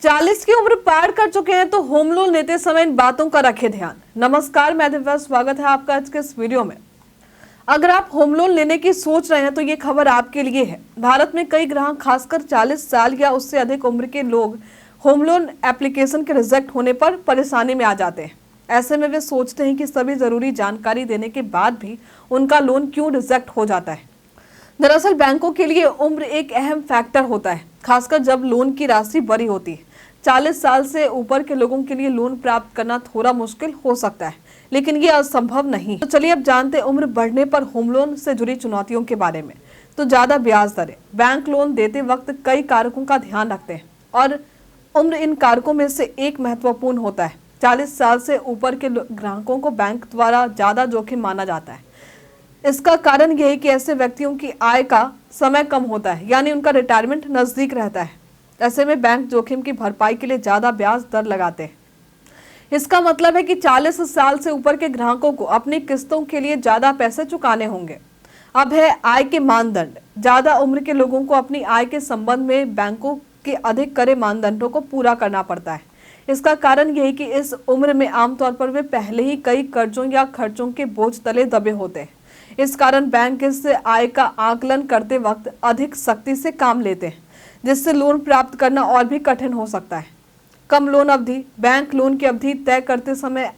40 की उम्र पार कर चुके हैं तो होम लोन लेते समय इन बातों का रखें ध्यान। नमस्कार, मैं दिव्या, स्वागत है आपका आज के इस वीडियो में। अगर आप होम लोन लेने की सोच रहे हैं तो ये खबर आपके लिए है। भारत में कई ग्राहक, खासकर 40 साल या उससे अधिक उम्र के लोग होम लोन एप्लीकेशन के रिजेक्ट होने पर परेशानी में आ जाते हैं। ऐसे में वे सोचते हैं कि सभी जरूरी जानकारी देने के बाद भी उनका लोन क्यों रिजेक्ट हो जाता है। दरअसल बैंकों के लिए उम्र एक अहम फैक्टर होता है, खासकर जब लोन की राशि बड़ी होती है। 40 साल से ऊपर के लोगों के लिए लोन प्राप्त करना थोड़ा मुश्किल हो सकता है, लेकिन ये असंभव नहीं। तो चलिए अब जानते हैं उम्र बढ़ने पर होम लोन से जुड़ी चुनौतियों के बारे में। तो ज्यादा ब्याज दरें। बैंक लोन देते वक्त कई कारकों का ध्यान रखते हैं और उम्र इन कारकों में से एक महत्वपूर्ण होता है। 40 साल से ऊपर के ग्राहकों को बैंक द्वारा ज्यादा जोखिम माना जाता है। इसका कारण यह है कि ऐसे व्यक्तियों की आय का समय कम होता है, यानी उनका रिटायरमेंट नजदीक रहता है। ऐसे में बैंक जोखिम की भरपाई के लिए ज्यादा ब्याज दर लगाते हैं। इसका मतलब है कि 40 साल से ऊपर के ग्राहकों को अपनी किस्तों के लिए ज्यादा पैसे चुकाने होंगे। अब है आय के मानदंड। ज्यादा उम्र के लोगों को अपनी आय के संबंध में बैंकों के अधिक कड़े मानदंडों को पूरा करना पड़ता है। इसका कारण यही कि इस उम्र में आमतौर पर वे पहले ही कई कर्जों या खर्चों के बोझ तले दबे होते हैं। इस कारण बैंक इस आय का आकलन करते वक्त अधिक सख्ती से काम लेते हैं, जिससे लोन प्राप्त करना और भी कठिन हो सकता है। कम लोन अवधि। बैंक लोन की अवधि तय करते समय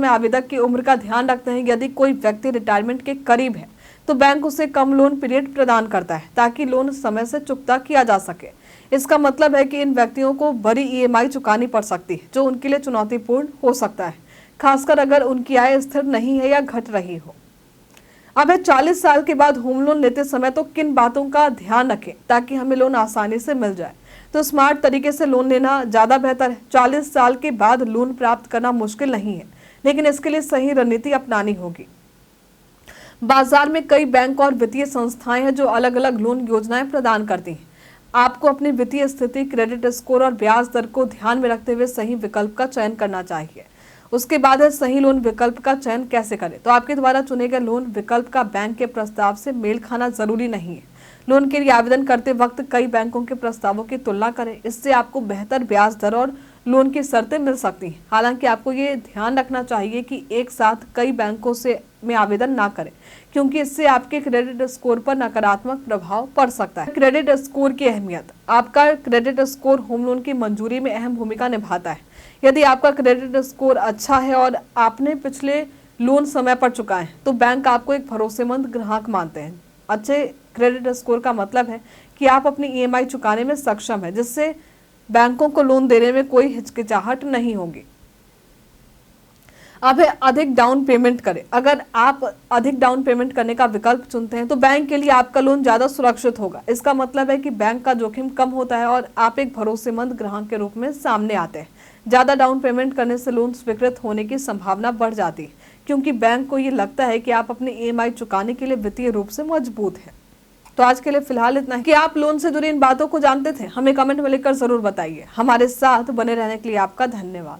आवेदक की उम्र का ध्यान रखते हैं। यदि कोई व्यक्ति रिटायरमेंट के करीब है तो बैंक उसे कम लोन पीरियड प्रदान करता है, ताकि लोन समय से चुकता किया जा सके। इसका मतलब है कि इन व्यक्तियों को बड़ी EMI चुकानी पड़ सकती है, जो उनके लिए चुनौतीपूर्ण हो सकता है, खासकर अगर उनकी आय स्थिर नहीं है या घट रही हो। अब है 40 साल के बाद होम लोन लेते समय तो किन बातों का ध्यान रखें ताकि हमें लोन आसानी से मिल जाए। तो स्मार्ट तरीके से लोन लेना ज्यादा बेहतर है। 40 साल के बाद लोन प्राप्त करना मुश्किल नहीं है, लेकिन इसके लिए सही रणनीति अपनानी होगी। बाजार में कई बैंक और वित्तीय संस्थाएं हैं जो अलग अलग लोन योजनाएं प्रदान करती हैं। आपको अपनी वित्तीय स्थिति, क्रेडिट स्कोर और ब्याज दर को ध्यान में रखते हुए सही विकल्प का चयन करना चाहिए। उसके बाद है सही लोन विकल्प का चयन कैसे करें। तो आपके द्वारा चुने गए लोन विकल्प का बैंक के प्रस्ताव से मेल खाना जरूरी नहीं है। लोन के लिए आवेदन करते वक्त कई बैंकों के प्रस्तावों की तुलना करें। इससे आपको बेहतर ब्याज दर और लोन की शर्तें मिल सकती हैं। हालांकि आपको ये ध्यान रखना चाहिए कि एक साथ कई बैंकों में आवेदन ना करें, क्योंकि इससे आपके क्रेडिट स्कोर पर नकारात्मक प्रभाव पड़ सकता है। क्रेडिट स्कोर की अहमियत। आपका क्रेडिट स्कोर होम लोन की मंजूरी में अहम भूमिका निभाता है। यदि आपका क्रेडिट स्कोर अच्छा है और आपने पिछले लोन समय पर चुकाए हैं तो बैंक आपको एक भरोसेमंद ग्राहक मानते हैं। अच्छे क्रेडिट स्कोर का मतलब है कि आप अपनी EMI चुकाने में सक्षम है, जिससे बैंकों को लोन देने में कोई हिचकिचाहट नहीं होगी। अब है अधिक डाउन पेमेंट करें। अगर आप अधिक डाउन पेमेंट करने का विकल्प चुनते हैं तो बैंक के लिए आपका लोन ज्यादा सुरक्षित होगा। इसका मतलब है कि बैंक का जोखिम कम होता है और आप एक भरोसेमंद ग्राहक के रूप में सामने आते हैं। ज्यादा डाउन पेमेंट करने से लोन स्वीकृत होने की संभावना बढ़ जाती है, क्योंकि बैंक को ये लगता है कि आप अपनी EMI चुकाने के लिए वित्तीय रूप से मजबूत है। तो आज के लिए फिलहाल इतना है। कि आप लोन से जुड़ी इन बातों को जानते थे, हमें कमेंट में लिखकर जरूर बताइए। हमारे साथ बने रहने के लिए आपका धन्यवाद।